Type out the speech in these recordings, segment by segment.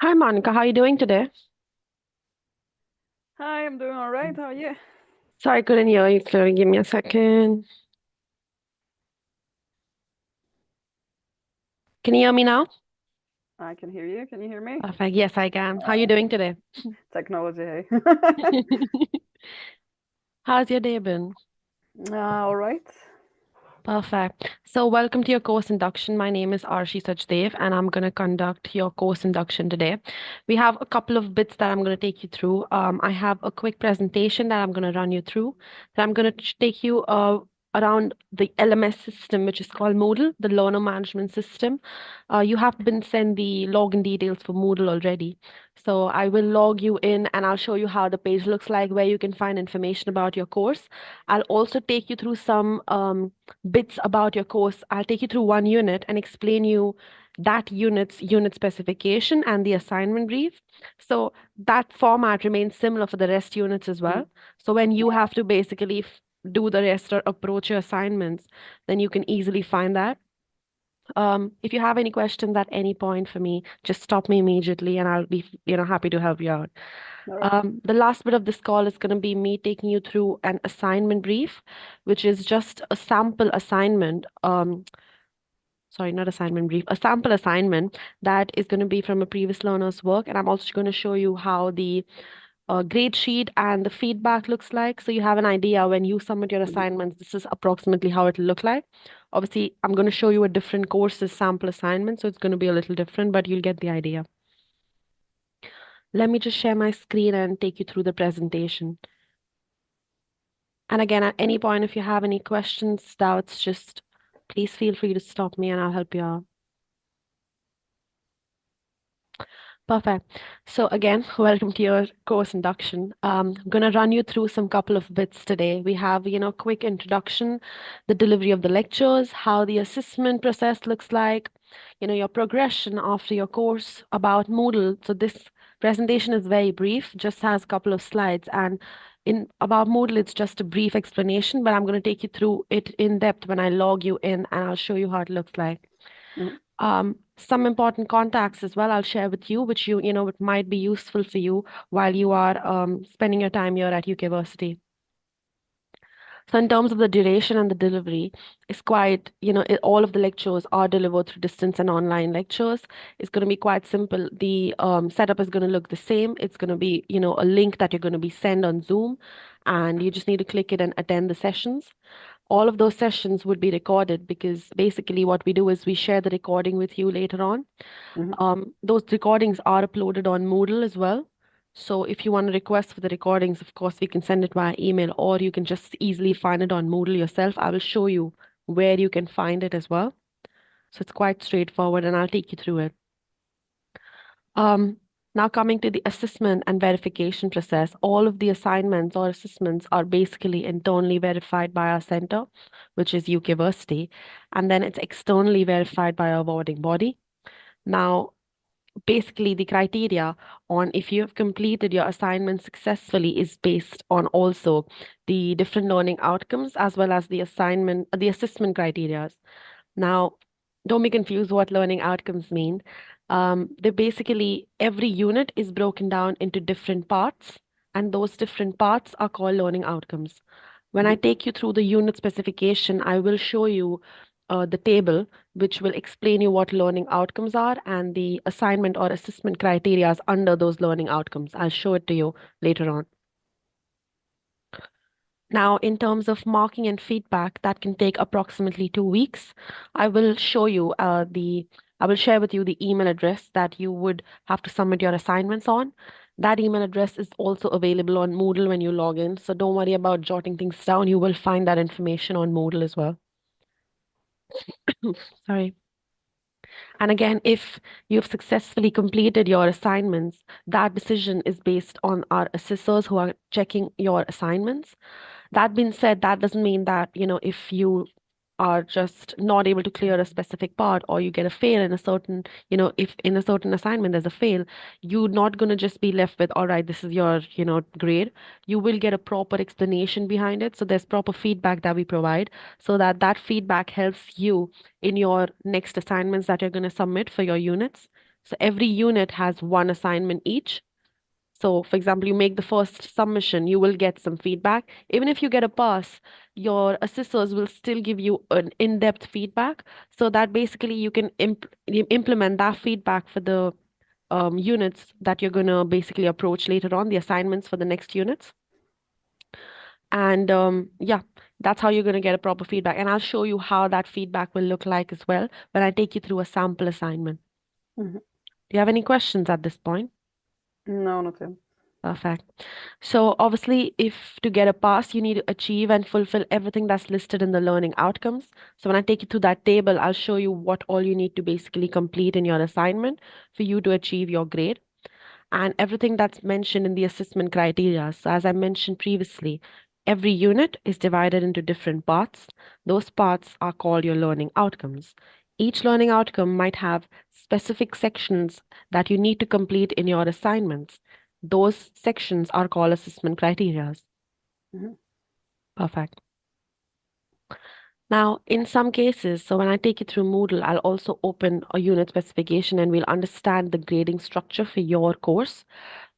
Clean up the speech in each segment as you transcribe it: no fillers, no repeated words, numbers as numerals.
Hi Monica, how are you doing today? Hi, I'm doing all right. How are you? Sorry, I couldn't hear you clearly. Give me a second. Can you hear me now? I can hear you. Can you hear me? Perfect. Yes, I can. How are you doing today? Technology, hey. How's your day been? All right. Perfect. So, welcome to your course induction. My name is Arshi Sachdev, and I'm going to conduct your course induction today. We have a couple of bits that I'm going to take you through. I have a quick presentation that I'm going to run you through. Then I'm going to take you around the LMS system, which is called Moodle, the Learner Management System. You have been sent the login details for Moodle already. So I will log you in and I'll show you how the page looks like, where you can find information about your course. I'll also take you through some bits about your course. I'll take you through one unit and explain you that unit's unit specification and the assignment brief. So that format remains similar for the rest units as well. So when you have to basically do the rest or approach your assignments, then you can easily find that. If you have any questions at any point for me, just stop me immediately and I'll be, happy to help you out. All right. The last bit of this call is going to be me taking you through an assignment brief, which is just a sample assignment. Sorry, not assignment brief, a sample assignment that is going to be from a previous learner's work. And I'm also going to show you how the grade sheet and the feedback looks like. So you have an idea when you submit your assignments, this is approximately how it'll look like. Obviously, I'm going to show you a different course's sample assignment, so it's going to be a little different, but you'll get the idea. Let me just share my screen and take you through the presentation. And again, at any point, if you have any questions, doubts, just please feel free to stop me and I'll help you out. Perfect. So again, welcome to your course induction. I'm going to run you through some couple of bits today. We have, quick introduction, the delivery of the lectures, how the assessment process looks like, your progression after your course about Moodle. So this presentation is very brief, just has a couple of slides. And in about Moodle, it's just a brief explanation, but I'm going to take you through it in depth when I log you in and I'll show you how it looks like. Mhm. Some important contacts as well I'll share with you, which it might be useful for you while you are spending your time here at UK Versity. So in terms of the duration and the delivery, it's quite, all of the lectures are delivered through distance and online lectures. It's going to be quite simple. The setup is going to look the same. It's going to be, a link that you're going to be sent on Zoom, and you just need to click it and attend the sessions. All of those sessions would be recorded because basically what we do is we share the recording with you later on. Mhm. Those recordings are uploaded on Moodle as well. So if you want to request for the recordings, of course, we can send it via email or you can just easily find it on Moodle yourself. I will show you where you can find it as well. So it's quite straightforward and I'll take you through it. Um, Now coming to the assessment and verification process, all of the assignments or assessments are basically internally verified by our center, which is UK Versity, and then it's externally verified by our awarding body. Now, basically the criteria on if you have completed your assignment successfully is based on also the different learning outcomes as well as the assessment criteria. Now, don't be confused what learning outcomes mean. They basically, every unit is broken down into different parts, and those different parts are called learning outcomes. When I Mhm. take you through the unit specification, I will show you the table, which will explain you what learning outcomes are and the assignment or assessment criteria under those learning outcomes. I'll show it to you later on. Now, in terms of marking and feedback, that can take approximately 2 weeks. I will show you I will share with you the email address that you would have to submit your assignments on. That email address is also available on Moodle when you log in, so don't worry about jotting things down. You will find that information on Moodle as well. Sorry. And again, if you've successfully completed your assignments, that decision is based on our assessors who are checking your assignments. That being said, that doesn't mean that, if you are just not able to clear a specific part or you get a fail in a certain, if in a certain assignment there's a fail, you're not going to just be left with, all right, this is your, grade. You will get a proper explanation behind it. So there's proper feedback that we provide so that that feedback helps you in your next assignments that you're going to submit for your units. So every unit has one assignment each. So, for example, you make the first submission, you will get some feedback. Even if you get a pass, your assessors will still give you an in-depth feedback so that basically you can implement that feedback for the units that you're going to basically approach later on, the assignments for the next units. And yeah, that's how you're going to get a proper feedback. And I'll show you how that feedback will look like as well when I take you through a sample assignment. Mm-hmm. Do you have any questions at this point? No, not yet. Perfect. So obviously, if to get a pass, you need to achieve and fulfill everything that's listed in the learning outcomes. So when I take you through that table, I'll show you what all you need to basically complete in your assignment for you to achieve your grade and everything that's mentioned in the assessment criteria. So as I mentioned previously, every unit is divided into different parts. Those parts are called your learning outcomes. Each learning outcome might have specific sections that you need to complete in your assignments. Those sections are called assessment criteria. Mm-hmm. Perfect. Now, in some cases, so when I take you through Moodle, I'll also open a unit specification and we'll understand the grading structure for your course.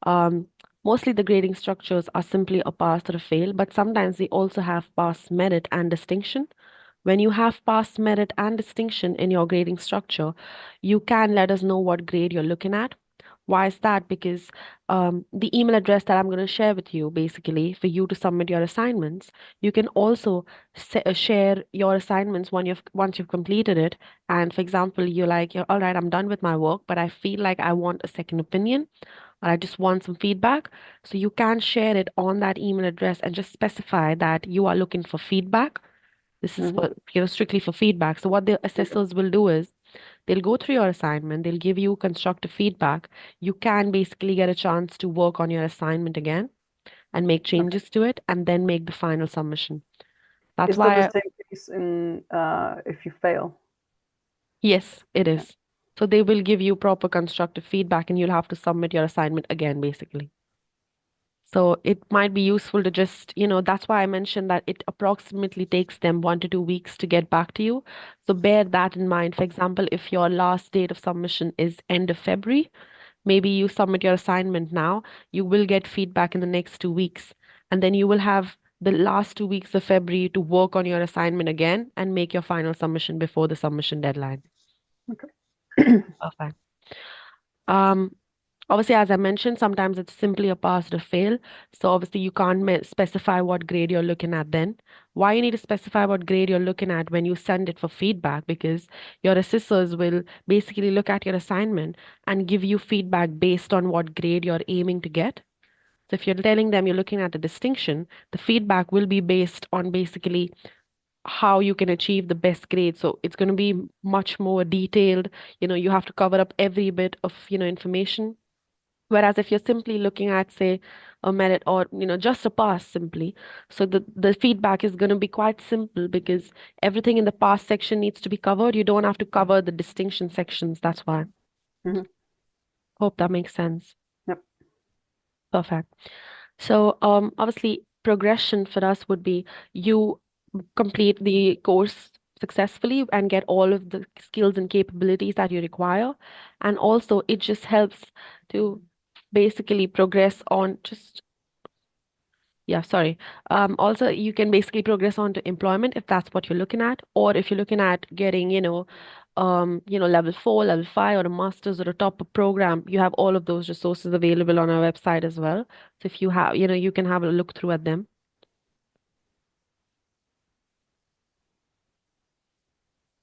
Um, Mostly the grading structures are simply a pass or a fail, but sometimes they also have pass, merit, and distinction. When you have pass, merit, and distinction in your grading structure, you can let us know what grade you're looking at. Why is that? Because the email address that I'm going to share with you, basically, for you to submit your assignments, you can also share your assignments once you've completed it. And for example, you're all right, I'm done with my work, but I feel like I want a second opinion, or I just want some feedback. So you can share it on that email address and just specify that you are looking for feedback. This is Mm-hmm. for, strictly for feedback. So what the assessors will do is they'll go through your assignment, they'll give you constructive feedback. You can basically get a chance to work on your assignment again and make Okay. changes to it and then make the final submission. That's Is that the why, same case in if you fail? yes, it Yeah. is. So they will give you proper constructive feedback and you'll have to submit your assignment again, basically. So it might be useful to just, that's why I mentioned that it approximately takes them 1 to 2 weeks to get back to you. So bear that in mind. For example, if your last date of submission is end of February, maybe you submit your assignment now, you will get feedback in the next 2 weeks. And then you will have the last 2 weeks of February to work on your assignment again and make your final submission before the submission deadline. Okay. Perfect. Um, Obviously, as I mentioned, sometimes it's simply a pass or fail. So obviously you can't specify what grade you're looking at then. Why you need to specify what grade you're looking at when you send it for feedback? Because your assessors will basically look at your assignment and give you feedback based on what grade you're aiming to get. So if you're telling them you're looking at a distinction, the feedback will be based on basically how you can achieve the best grade. So it's going to be much more detailed. You have to cover up every bit of, information. Whereas if you're simply looking at, say, a merit or, just a pass simply, so the feedback is going to be quite simple because everything in the pass section needs to be covered. You don't have to cover the distinction sections. That's why. Mm-hmm. Hope that makes sense. Yep. Perfect. So obviously progression for us would be you complete the course successfully and get all of the skills and capabilities that you require. And also it just helps to basically progress on just yeah, sorry. Also, you can basically progress on to employment if that's what you're looking at, or if you're looking at getting, level 4, level 5, or a master's or a top program, you have all of those resources available on our website as well. So if you have, you can have a look through at them.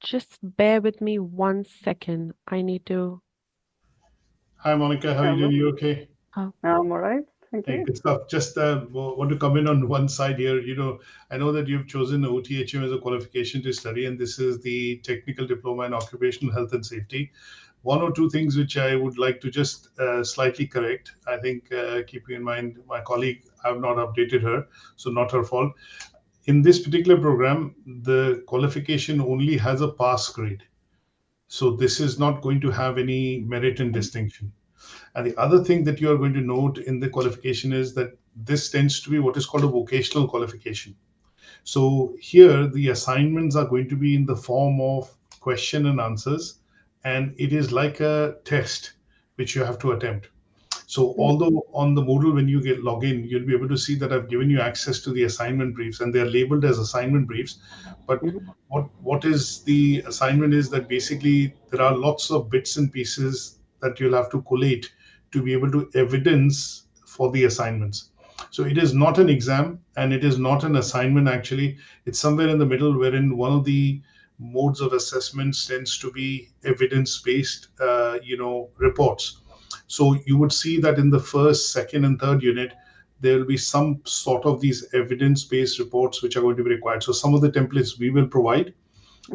Just bear with me 1 second. I need to. Hi, Monica. How are you Hello. doing? You okay? Oh, I'm all right. Thank Hey, you. good stuff. Just want to come in on one side here. I know that you've chosen OTHM as a qualification to study, and this is the Technical Diploma in Occupational Health and Safety. One or two things which I would like to just slightly correct. I think, keeping in mind my colleague, I've not updated her, so not her fault. In this particular program, the qualification only has a pass grade. So this is not going to have any merit and distinction. And the other thing that you are going to note in the qualification is that this tends to be what is called a vocational qualification. So here the assignments are going to be in the form of question and answers, and it is like a test. which you have to attempt. So although on the Moodle, when you log in, you'll be able to see that I've given you access to the assignment briefs, and they're labeled as assignment briefs. But what is the assignment is that basically there are lots of bits and pieces that you'll have to collate to be able to evidence for the assignments. So it is not an exam and it is not an assignment actually. It's somewhere in the middle, wherein one of the modes of assessments tends to be evidence-based, reports. So you would see that in the first, second, and third unit, there will be some sort of these evidence-based reports which are going to be required. So some of the templates we will provide,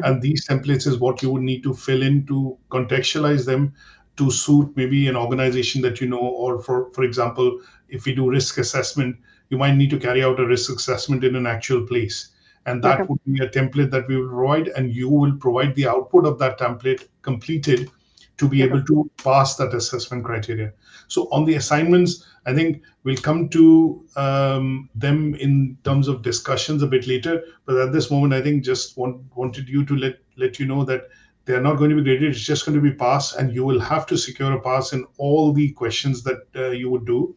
and these templates is what you would need to fill in to contextualize them to suit maybe an organization that you know, or for example, if we do risk assessment, you might need to carry out a risk assessment in an actual place. And that would be a template that we will provide, and you will provide the output of that template completed to be able to pass that assessment criteria. So on the assignments, I think we'll come to them in terms of discussions a bit later. But at this moment, I think just wanted you to let you know that they are not going to be graded. It's just going to be passed, and you will have to secure a pass in all the questions that you would do.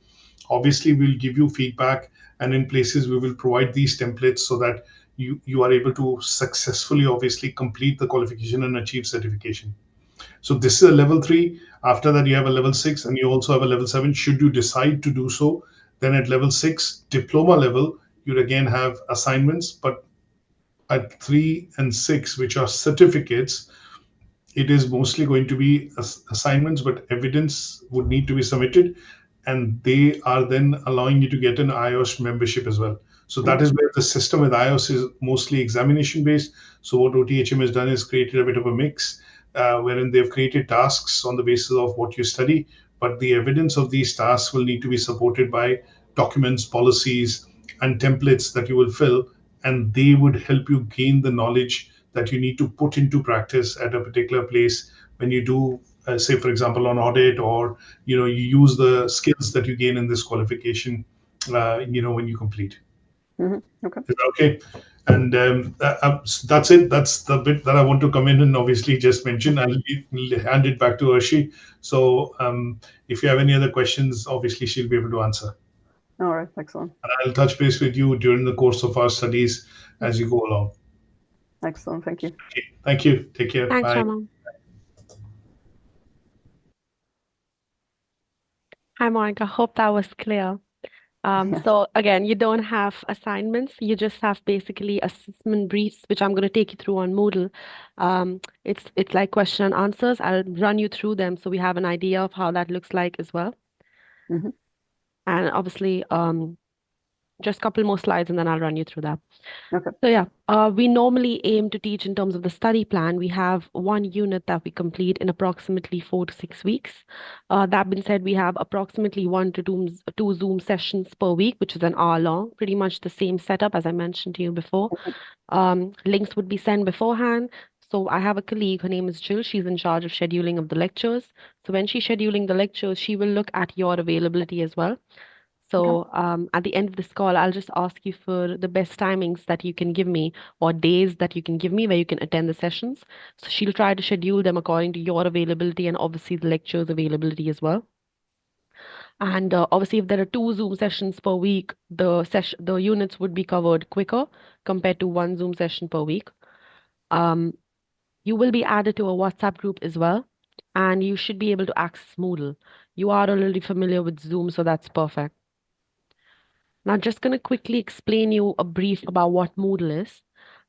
Obviously, we'll give you feedback, and in places we will provide these templates so that you are able to successfully, obviously, complete the qualification and achieve certification. So this is a level 3. After that, you have a level 6, and you also have a level 7. Should you decide to do so, then at level 6, diploma level, you'd again have assignments. But at 3 and 6, which are certificates, it is mostly going to be assignments, but evidence would need to be submitted. And they are then allowing you to get an IOS membership as well. So that is where the system with IOS is mostly examination based. So what OTHM has done is created a bit of a mix, wherein they've created tasks on the basis of what you study, but the evidence of these tasks will need to be supported by documents, policies, and templates that you will fill, and they would help you gain the knowledge that you need to put into practice at a particular place when you do, say, for example, on audit, or you use the skills that you gain in this qualification, when you complete. Okay. Is that okay? And that's it. That's the bit that I want to come in and obviously just mention. I'll hand it back to Arshi. So if you have any other questions, obviously she'll be able to answer. All right. Excellent. And I'll touch base with you during the course of our studies as you go along. Excellent. Thank you. Okay. Thank you. Take care. Thanks, Bye. Rama. Hi, Monica. Hope that was clear. So again, you don't have assignments. You just have basically assessment briefs, which I'm going to take you through on Moodle. It's like question and answers. I'll run you through them so we have an idea of how that looks like as well. And obviously, just a couple more slides and then I'll run you through that. Okay. So yeah, we normally aim to teach in terms of the study plan. We have one unit that we complete in approximately 4 to 6 weeks. That being said, we have approximately 1 to 2 Zoom sessions per week, which is an hour long, pretty much the same setup as I mentioned to you before. Links would be sent beforehand. So I have a colleague, her name is Jill. She's in charge of scheduling of the lectures. So when she's scheduling the lectures, she will look at your availability as well. So at the end of this call, I'll just ask you for the best timings that you can give me, or days that you can give me where you can attend the sessions. So she'll try to schedule them according to your availability and obviously the lectures availability as well. And obviously, if there are 2 Zoom sessions per week, the units would be covered quicker compared to 1 Zoom session per week. You will be added to a WhatsApp group as well, and you should be able to access Moodle. You are already familiar with Zoom, so that's perfect. Now, just going to quickly explain you a brief about what Moodle is.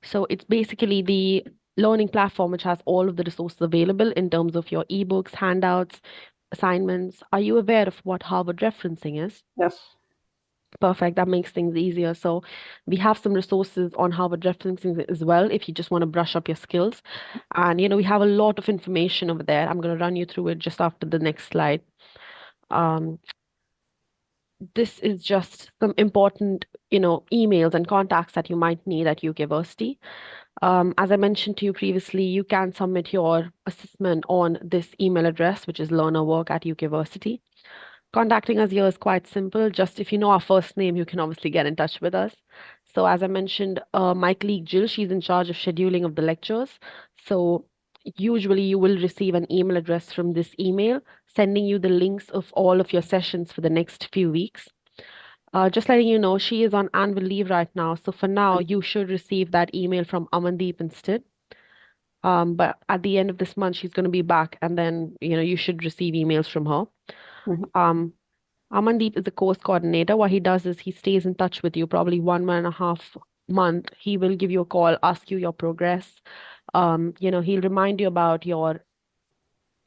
So it's basically the learning platform which has all of the resources available in terms of your ebooks, handouts, assignments. Are you aware of what Harvard referencing is? Yes. Perfect. That makes things easier. So we have some resources on Harvard referencing as well if you just want to brush up your skills. And, we have a lot of information over there. I'm going to run you through it just after the next slide. This is just some important, emails and contacts that you might need at UK Versity. As I mentioned to you previously, you can submit your assessment on this email address, which is learnerwork@UK Versity. Contacting us here is quite simple. Just if you know our first name, you can obviously get in touch with us. So as I mentioned, my colleague Jill, she's in charge of scheduling of the lectures. So usually you will receive an email address from this email sending you the links of all of your sessions for the next few weeks. Just letting you know, she is on annual leave right now. So for now, you should receive that email from Amandeep instead. But at the end of this month, she's going to be back, and then you should receive emails from her. Amandeep is the course coordinator. What he does is he stays in touch with you probably 1.5 month. He will give you a call, ask you your progress. He'll remind you about your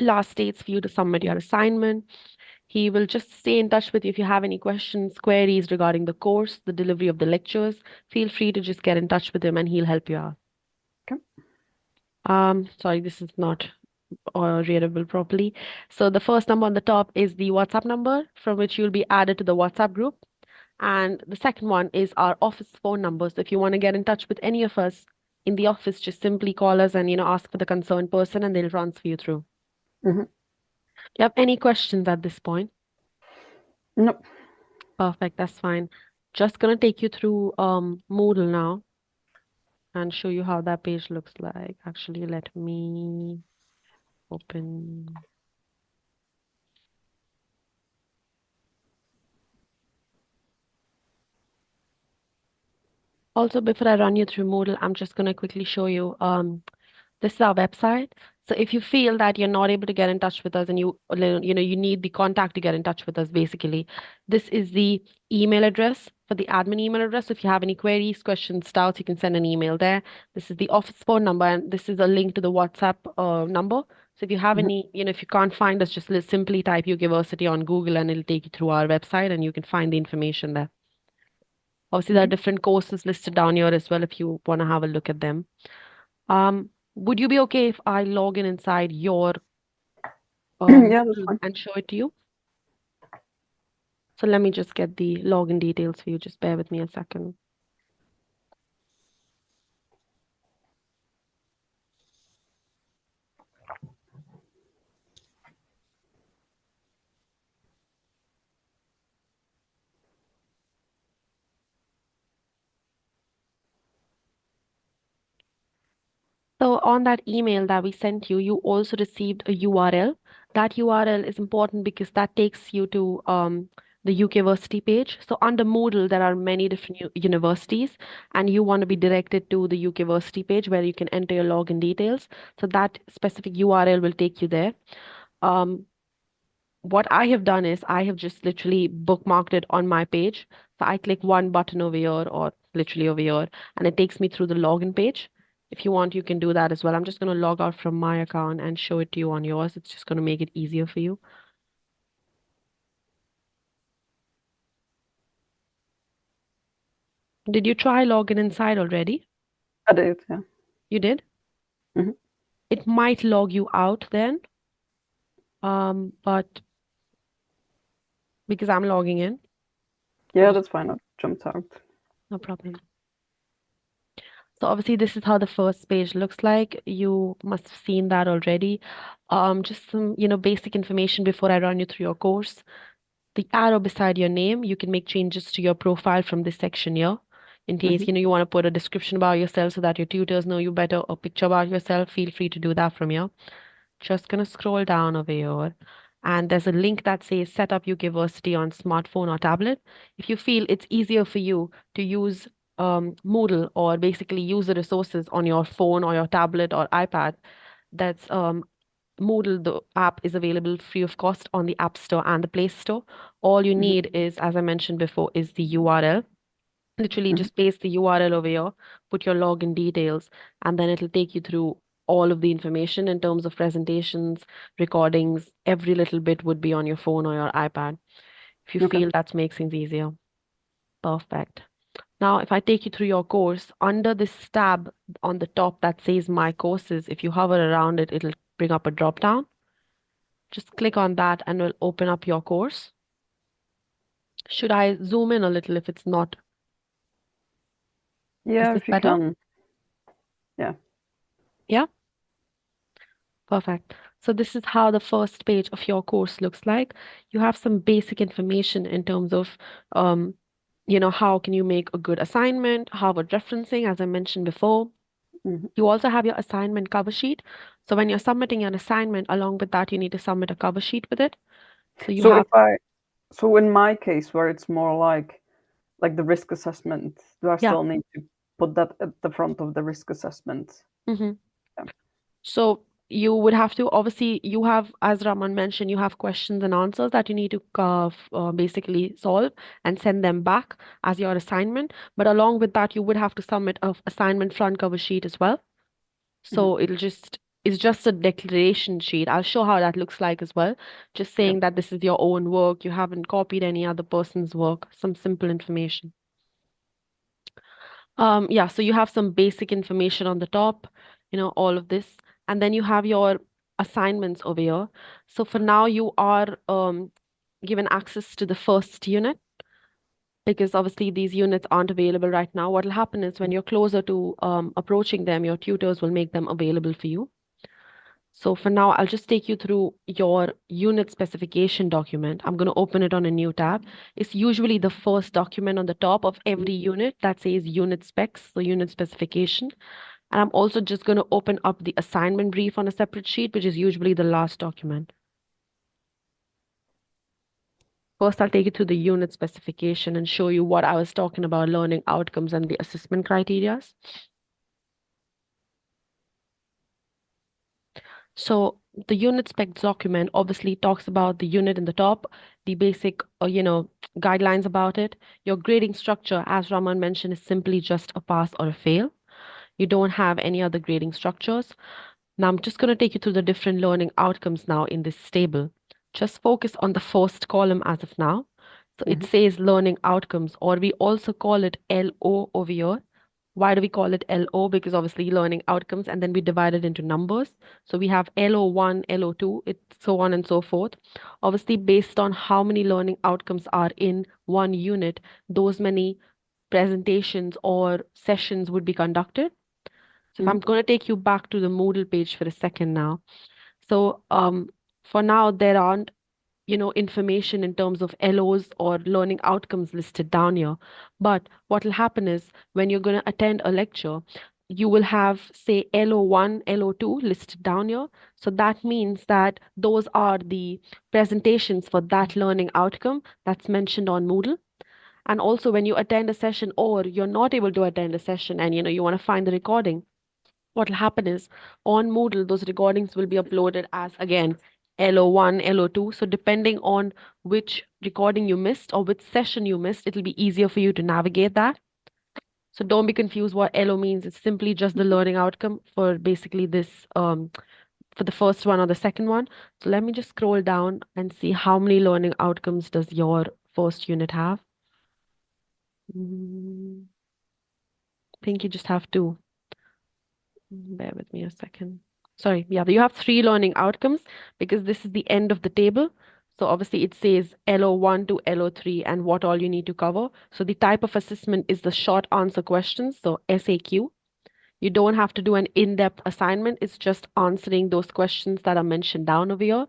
last dates for you to submit your assignment. He will just stay in touch with you if you have any questions, queries regarding the course, the delivery of the lectures. Feel free to just get in touch with him and he'll help you out. Okay. Sorry, this is not readable properly. So the first number on the top is the WhatsApp number from which you'll be added to the WhatsApp group. And the second one is our office phone number. So if you want to get in touch with any of us in the office, just simply call us and ask for the concerned person and they'll transfer you through. Do you have any questions at this point? Nope. Perfect, that's fine. Just gonna take you through Moodle now and show you how that page looks like. Actually, let me open. Also, before I run you through Moodle, I'm just gonna quickly show you this is our website. So if you feel that you're not able to get in touch with us and you need the contact to get in touch with us, basically, this is the email address for the admin email address. So if you have any queries, questions, doubts, you can send an email there. This is the office phone number, and this is a link to the WhatsApp number. So if you have any, if you can't find us, just simply type University on Google and it'll take you through our website and you can find the information there. Obviously, there are different courses listed down here as well if you want to have a look at them. Would you be okay if I log in inside your Yeah, that's fine. and show it to you? So let me just get the login details for you. Just bear with me a second. So on that email that we sent you, you also received a URL. That URL is important because that takes you to the University page. So under Moodle, there are many different universities, and you want to be directed to the University page where you can enter your login details. So that specific URL will take you there. What I have done is I have just literally bookmarked it on my page. So I click one button over here or literally over here, and it takes me through the login page. If you want, you can do that as well. I'm just going to log out from my account and show it to you on yours. It's just going to make it easier for you. Did you try login inside already? I did, yeah. You did? It might log you out then. But because I'm logging in. Yeah, that's fine. I jumped out. No problem. So obviously this is how the first page looks like. You must have seen that already. Just some, basic information before I run you through your course. The arrow beside your name, you can make changes to your profile from this section here. In case, you want to put a description about yourself so that your tutors know you better, or picture about yourself, feel free to do that from here. Just gonna scroll down over here. And there's a link that says set up University on smartphone or tablet. If you feel it's easier for you to use Moodle or basically use the resources on your phone or your tablet or iPad, that's Moodle, the app is available free of cost on the App Store and the Play Store. All you need is, as I mentioned before, is the URL. Literally just paste the URL over here, put your login details, and then it'll take you through all of the information in terms of presentations, recordings. Every little bit would be on your phone or your iPad. If you feel that makes things easier. Perfect. Now, if I take you through your course, under this tab on the top that says My Courses, if you hover around it, it'll bring up a drop down. Just click on that and we'll open up your course. Should I zoom in a little if it's not? Yeah, Is if you better? can. Yeah. Yeah? Perfect. So this is how the first page of your course looks like. You have some basic information in terms of, how can you make a good assignment, Harvard referencing, as I mentioned before. You also have your assignment cover sheet. So when you're submitting an assignment, along with that, you need to submit a cover sheet with it. So you So have, so in my case, where it's more like the risk assessment, do I yeah. still need to put that at the front of the risk assessment? Mm-hmm. Yeah. So you would have to, obviously, you have, as Raman mentioned, you have questions and answers that you need to basically solve and send them back as your assignment. But along with that, you would have to submit a assignment front cover sheet as well. So it's just a declaration sheet. I'll show how that looks like as well. Just saying that this is your own work. You haven't copied any other person's work, some simple information. Yeah, so you have some basic information on the top, all of this. And then you have your assignments over here. So for now, you are given access to the first unit because obviously these units aren't available right now. What will happen is when you're closer to approaching them, your tutors will make them available for you. So for now, I'll just take you through your unit specification document. I'm going to open it on a new tab. It's usually the first document on the top of every unit that says unit specs, so unit specification. And I'm also just going to open up the assignment brief on a separate sheet, which is usually the last document. First, I'll take you through the unit specification and show you what I was talking about, learning outcomes and the assessment criteria. So the unit specs document obviously talks about the unit in the top, the basic, guidelines about it. Your grading structure, as Raman mentioned, is simply just a pass or a fail. You don't have any other grading structures. Now I'm just going to take you through the different learning outcomes now in this table. Just focus on the first column as of now. So it says learning outcomes, or we also call it LO over here. Why do we call it LO? Because obviously learning outcomes, and then we divide it into numbers. So we have LO1, LO2, it's so on and so forth. Obviously, based on how many learning outcomes are in one unit, those many presentations or sessions would be conducted. So if I'm going to take you back to the Moodle page for a second now. So for now, there aren't information in terms of LOs or learning outcomes listed down here. But what will happen is when you're going to attend a lecture, you will have, say, LO1, LO2 listed down here. So that means that those are the presentations for that learning outcome that's mentioned on Moodle. And also when you attend a session or you're not able to attend a session and you want to find the recording, what will happen is on Moodle, those recordings will be uploaded as, again, LO1, LO2. So depending on which recording you missed or which session you missed, it'll be easier for you to navigate that. So don't be confused what LO means. It's simply just the learning outcome for basically this, for the first one or the second one. So let me just scroll down and see how many learning outcomes does your first unit have. I think you just have two. Bear with me a second. Sorry, yeah, you have 3 learning outcomes because this is the end of the table. So obviously it says LO1 to LO3 and what all you need to cover. So the type of assessment is the short answer questions, so SAQ. You don't have to do an in-depth assignment. It's just answering those questions that are mentioned down over here.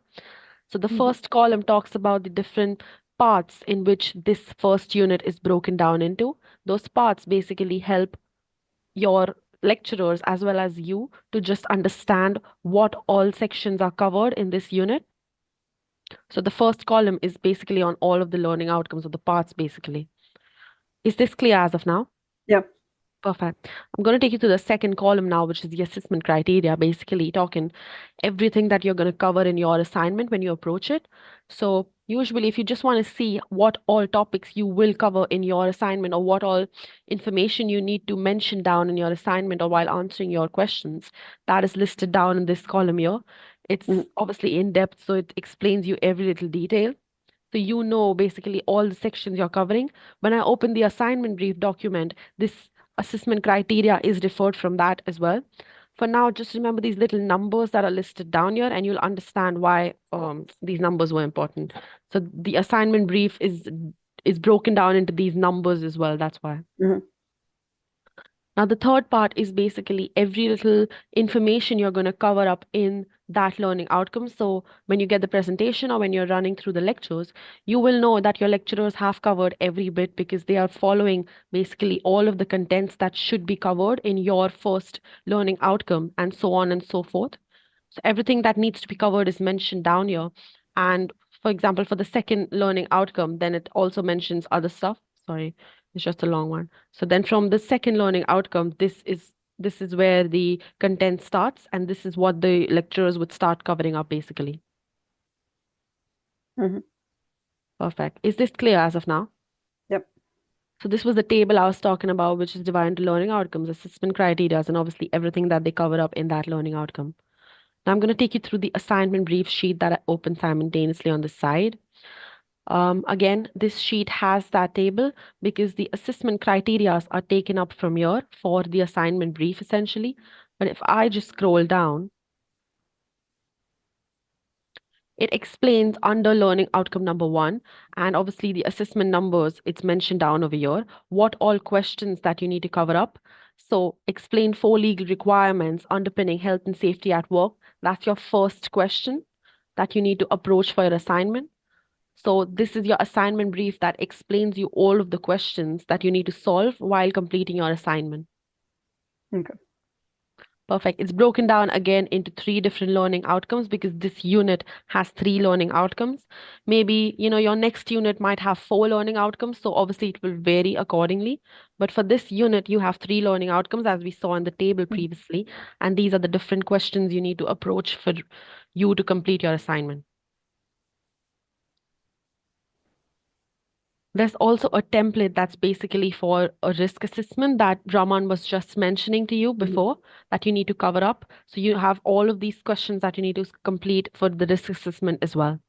So the first column talks about the different parts in which this first unit is broken down into. Those parts basically help your lecturers as well as you to just understand what all sections are covered in this unit. So the first column is basically on all of the learning outcomes of the parts, basically. Is this clear as of now? Yeah. Perfect. I'm going to take you to the second column now, which is the assessment criteria, basically talking everything that you're going to cover in your assignment when you approach it. So usually if you just want to see what all topics you will cover in your assignment or what all information you need to mention down in your assignment or while answering your questions, that is listed down in this column here. It's obviously in depth, so it explains you every little detail. So you know basically all the sections you're covering. When I open the assignment brief document, this assessment criteria is referred from that as well. For now, just remember these little numbers that are listed down here and you'll understand why these numbers were important. So the assignment brief is broken down into these numbers as well. That's why. Now, the third part is basically every little information you're going to cover up in that learning outcome. So when you get the presentation or when you're running through the lectures, you will know that your lecturers have covered every bit because they are following basically all of the contents that should be covered in your first learning outcome and so on and so forth. So everything that needs to be covered is mentioned down here. And for example, for the second learning outcome, then it also mentions other stuff. Sorry, it's just a long one. So then from the second learning outcome, this is where the content starts, and this is what the lecturers would start covering up basically. Perfect. Is this clear as of now? Yep. So this was the table I was talking about, which is divided into learning outcomes, assessment criteria, and obviously everything that they cover up in that learning outcome. Now I'm going to take you through the assignment brief sheet that I opened simultaneously on the side. Again, this sheet has that table because the assessment criteria are taken up from here for the assignment brief essentially. But if I just scroll down, it explains under learning outcome number 1, and obviously the assessment numbers, it's mentioned down over here, what all questions that you need to cover up. So explain 4 legal requirements underpinning health and safety at work. That's your first question that you need to approach for your assignment. So this is your assignment brief that explains you all of the questions that you need to solve while completing your assignment. Okay. Perfect. It's broken down again into 3 different learning outcomes because this unit has 3 learning outcomes. Maybe, your next unit might have 4 learning outcomes, so obviously it will vary accordingly. But for this unit, you have 3 learning outcomes as we saw in the table previously, and these are the different questions you need to approach for you to complete your assignment. There's also a template that's basically for a risk assessment that Raman was just mentioning to you before that you need to cover up. So you have all of these questions that you need to complete for the risk assessment as well.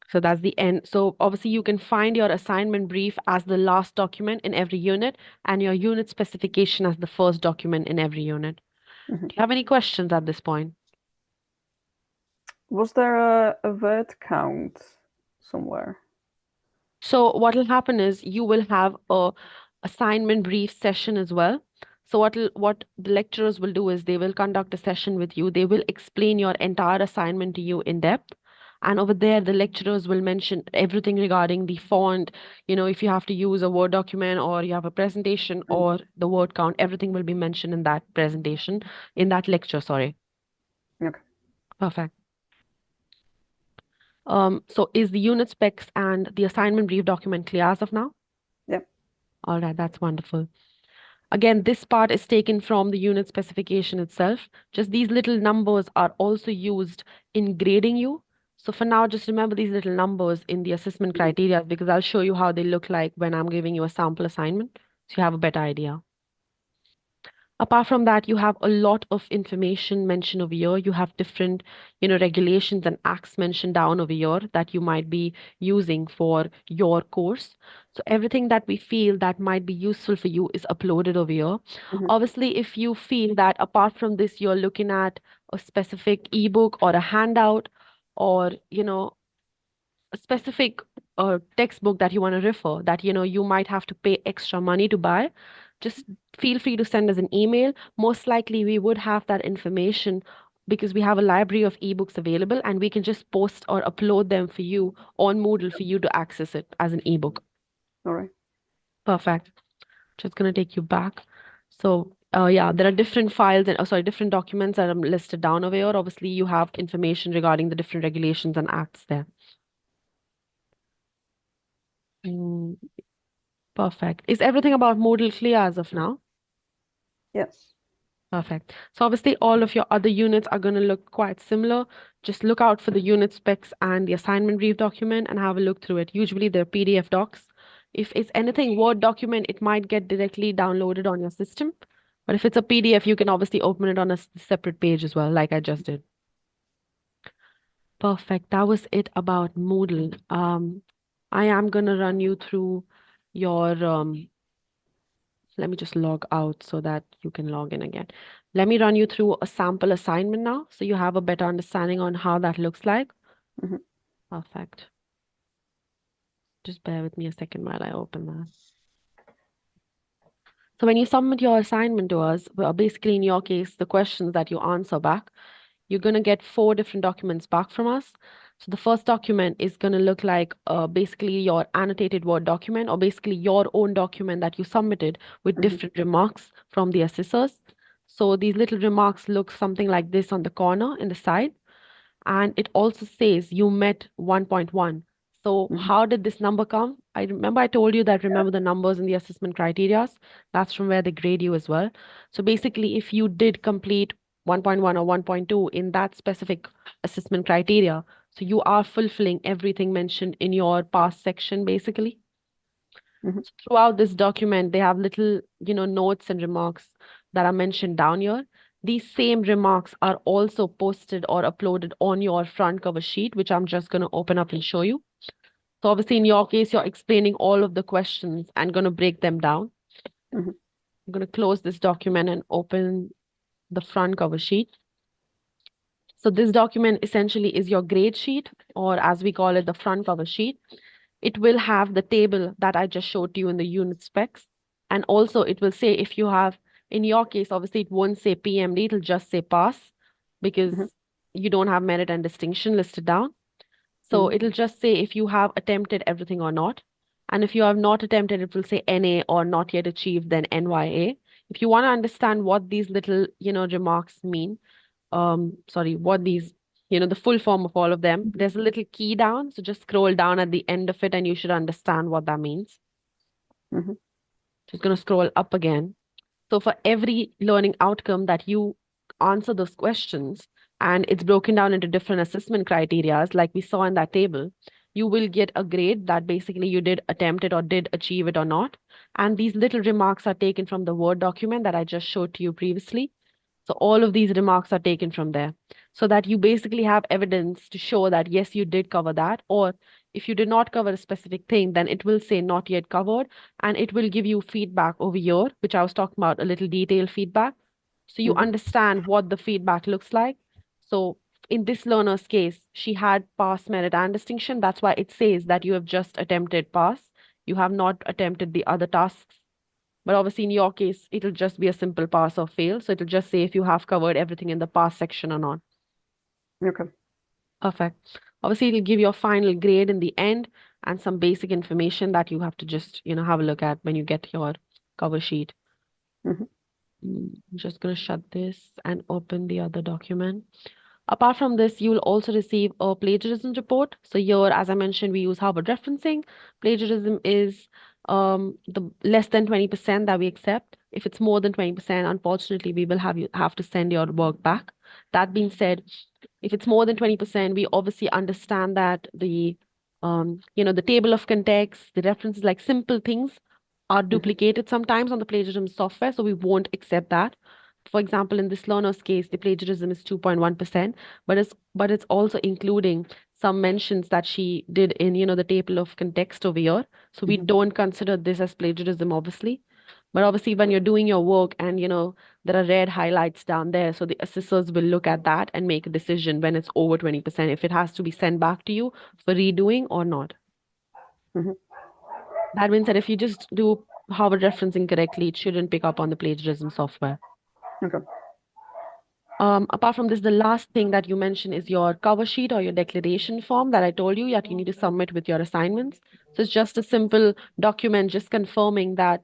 So that's the end. So obviously you can find your assignment brief as the last document in every unit and your unit specification as the first document in every unit. Do you have any questions at this point? Was there a word count somewhere? So what will happen is you will have a assignment brief session as well. So what the lecturers will do is they will conduct a session with you. They will explain your entire assignment to you in depth. And over there, the lecturers will mention everything regarding the font, if you have to use a Word document or you have a presentation or the word count, everything will be mentioned in that presentation, in that lecture, sorry. Okay. Perfect. So is the unit specs and the assignment brief document clear as of now? Yep. All right, that's wonderful. Again, this part is taken from the unit specification itself. Just these little numbers are also used in grading you. So for now, just remember these little numbers in the assessment criteria because I'll show you how they look like when I'm giving you a sample assignment, so you have a better idea. Apart from that, you have a lot of information mentioned over here. You have different, regulations and acts mentioned down over here that you might be using for your course. So everything that we feel that might be useful for you is uploaded over here. Obviously, if you feel that apart from this, you're looking at a specific ebook or a handout or, a specific textbook that you want to refer that, you might have to pay extra money to buy, just feel free to send us an email. Most likely we would have that information because we have a library of ebooks available and we can just post or upload them for you on Moodle for you to access it as an ebook. All right. Perfect. Just going to take you back. So yeah, there are different files and different documents that are listed down over here. Obviously, you have information regarding the different regulations and acts there. Perfect. Is everything about Moodle clear as of now? Yes. Perfect. So obviously all of your other units are going to look quite similar. Just look out for the unit specs and the assignment brief document and have a look through it. Usually they're PDF docs. If it's anything Word document, it might get directly downloaded on your system. But if it's a PDF, you can obviously open it on a separate page as well, like I just did. Perfect. That was it about Moodle. I am going to run you through your let me just log out so that you can log in again. Let me run you through a sample assignment now so you have a better understanding on how that looks like. Perfect. Just bear with me a second while I open that. So when you submit your assignment to us, well, basically in your case, the questions that you answer back, you're going to get 4 different documents back from us. So the first document is going to look like basically your annotated Word document or basically your own document that you submitted with different remarks from the assessors. So these little remarks look something like this on the corner in the side. And it also says you met 1.1. So how did this number come? I remember I told you that remember the numbers in the assessment criteria. That's from where they grade you as well. So basically, if you did complete 1.1 or 1.2 in that specific assessment criteria, so you are fulfilling everything mentioned in your pass section, basically. So throughout this document, they have little, notes and remarks that are mentioned down here. These same remarks are also posted or uploaded on your front cover sheet, which I'm just going to open up and show you. So obviously, in your case, you're explaining all of the questions and going to break them down. I'm going to close this document and open the front cover sheet. So this document essentially is your grade sheet, or as we call it, the front cover sheet. It will have the table that I just showed you in the unit specs. And also it will say if you have, in your case, obviously it won't say PMD, it'll just say pass because you don't have merit and distinction listed down. So it'll just say if you have attempted everything or not. And if you have not attempted, it will say NA or not yet achieved, then NYA. If you want to understand what these little, remarks mean, what these, the full form of all of them, there's a little key down. So just scroll down at the end of it and you should understand what that means. Just going to scroll up again. So for every learning outcome that you answer those questions, and it's broken down into different assessment criteria, like we saw in that table, you will get a grade that basically you did attempt it or did achieve it or not. And these little remarks are taken from the Word document that I just showed to you previously. So all of these remarks are taken from there so that you basically have evidence to show that, yes, you did cover that. Or if you did not cover a specific thing, then it will say not yet covered. And it will give you feedback over here, which I was talking about, a little detailed feedback. So you understand what the feedback looks like. So in this learner's case, she had pass, merit, and distinction. That's why it says that you have just attempted pass. You have not attempted the other tasks. But obviously, in your case, it'll just be a simple pass or fail. So it'll just say if you have covered everything in the pass section or not. Okay. Perfect. Obviously, it'll give you a final grade in the end and some basic information that you have to just, have a look at when you get your cover sheet. I'm just going to shut this and open the other document. Apart from this, you will also receive a plagiarism report. So here, as I mentioned, we use Harvard referencing. Plagiarism is the less than 20% that we accept. If it's more than 20%, unfortunately, we will have to send your work back. That being said, if it's more than 20%, we obviously understand that the table of context, the references, like simple things are duplicated sometimes on the plagiarism software, so we won't accept that. For example, in this learner's case, the plagiarism is 2.1%, but it's also including some mentions that she did in, the table of context over here. So we don't consider this as plagiarism, obviously. But obviously, when you're doing your work and, there are red highlights down there, so the assessors will look at that and make a decision when it's over 20%, if it has to be sent back to you for redoing or not. That means that if you just do Harvard referencing correctly, it shouldn't pick up on the plagiarism software. Okay. Apart from this, the last thing that you mentioned is your cover sheet or your declaration form that I told you that you need to submit with your assignments. So it's just a simple document just confirming that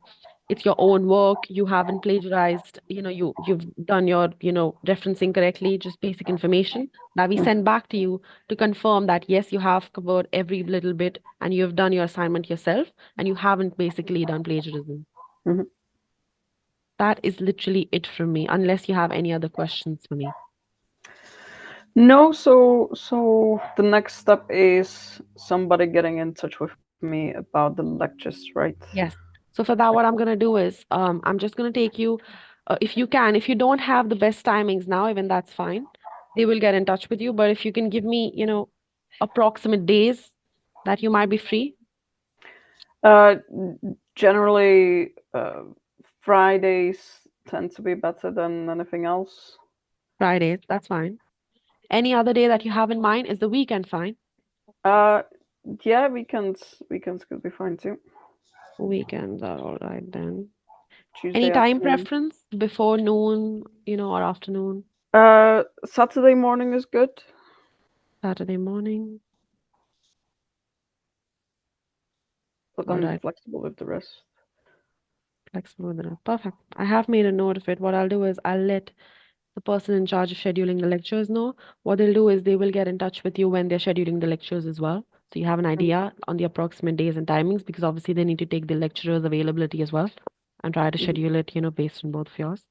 it's your own work, you haven't plagiarized, you've done your, referencing correctly, just basic information that we send back to you to confirm that, yes, you have covered every little bit and you have done your assignment yourself and you haven't basically done plagiarism. That is literally it from me, unless you have any other questions for me. No, so the next step is somebody getting in touch with me about the lectures, right? Yes. So for that, what I'm going to do is I'm just going to take you, if you don't have the best timings now, even that's fine. They will get in touch with you. But if you can give me, approximate days that you might be free. Generally, Fridays tend to be better than anything else. Fridays, that's fine. Any other day that you have in mind? Is the weekend fine? Yeah, weekends could be fine too. Weekends are all right then. Tuesday Any time afternoon. preference before noon, or afternoon? Saturday morning is good. Saturday morning. But All I'm right. flexible with the rest. Flexible with it. Perfect. I have made a note of it. What I'll do is I'll let the person in charge of scheduling the lectures know. What they'll do is they will get in touch with you when they're scheduling the lectures as well. So you have an idea on the approximate days and timings, because obviously they need to take the lecturer's availability as well and try to schedule it, based on both of yours.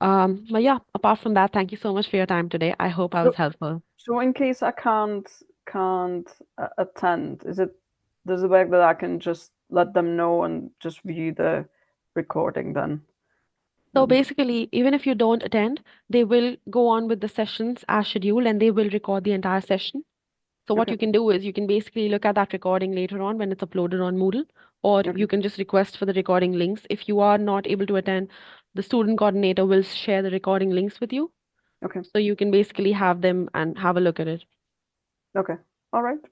But yeah, apart from that, thank you so much for your time today. I hope I was helpful. So in case I can't attend, there's a way that I can just let them know and just view the recording then? So basically, even if you don't attend, they will go on with the sessions as scheduled and they will record the entire session. So what Okay. you can do is you can basically look at that recording later on when it's uploaded on Moodle, or Okay. you can just request for the recording links. If you are not able to attend, the student coordinator will share the recording links with you. Okay. So you can basically have them and have a look at it. Okay. All right.